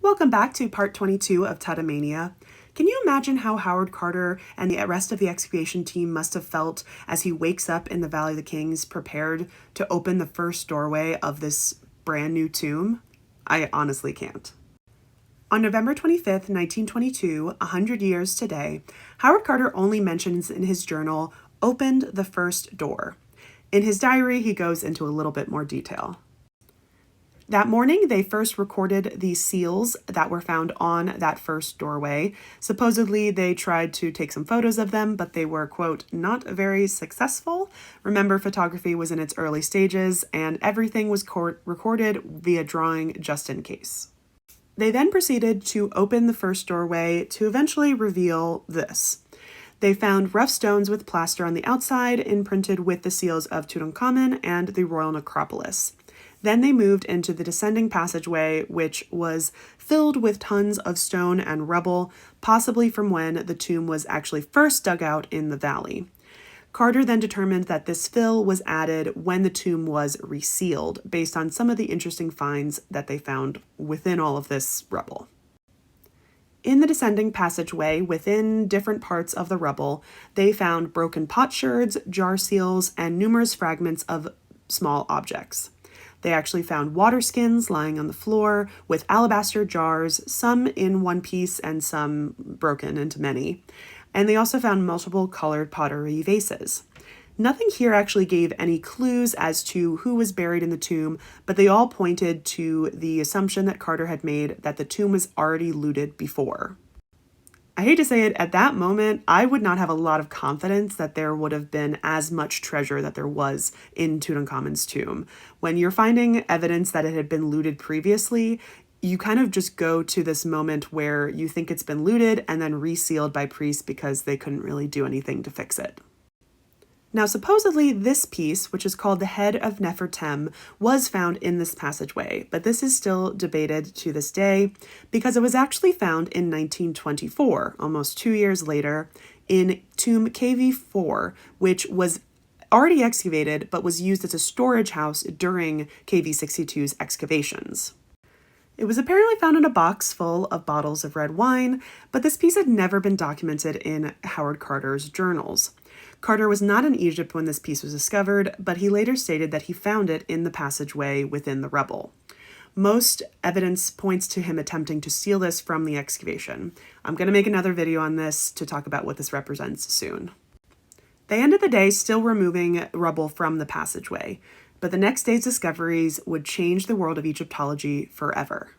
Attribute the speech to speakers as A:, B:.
A: Welcome back to part 22 of Tutomania. Can you imagine how Howard Carter and the rest of the excavation team must have felt as he wakes up in the Valley of the Kings prepared to open the first doorway of this brand new tomb? I honestly can't. On November 25th, 1922, 100 years today, Howard Carter only mentions in his journal, "opened the first door." In his diary, he goes into a little bit more detail. That morning, they first recorded the seals that were found on that first doorway. Supposedly, they tried to take some photos of them, but they were, quote, not very successful. Remember, photography was in its early stages, and everything was recorded via drawing just in case. They then proceeded to open the first doorway to eventually reveal this. They found rough stones with plaster on the outside imprinted with the seals of Tutankhamun and the royal necropolis. Then they moved into the descending passageway, which was filled with tons of stone and rubble, possibly from when the tomb was actually first dug out in the valley. Carter then determined that this fill was added when the tomb was resealed, based on some of the interesting finds that they found within all of this rubble. In the descending passageway, within different parts of the rubble, they found broken potsherds, jar seals, and numerous fragments of small objects. They actually found water skins lying on the floor with alabaster jars, some in one piece and some broken into many. And they also found multiple colored pottery vases. Nothing here actually gave any clues as to who was buried in the tomb, but they all pointed to the assumption that Carter had made that the tomb was already looted before. I hate to say it, at that moment, I would not have a lot of confidence that there would have been as much treasure that there was in Tutankhamun's tomb. When you're finding evidence that it had been looted previously, you kind of just go to this moment where you think it's been looted and then resealed by priests because they couldn't really do anything to fix it. Now, supposedly this piece, which is called the head of Nefertem, was found in this passageway, but this is still debated to this day because it was actually found in 1924, almost 2 years later, in tomb KV4, which was already excavated but was used as a storage house during KV62's excavations. It was apparently found in a box full of bottles of red wine, but this piece had never been documented in Howard Carter's journals. Carter was not in Egypt when this piece was discovered, but he later stated that he found it in the passageway within the rubble. Most evidence points to him attempting to steal this from the excavation. I'm going to make another video on this to talk about what this represents soon. They ended the day still removing rubble from the passageway, but the next day's discoveries would change the world of Egyptology forever.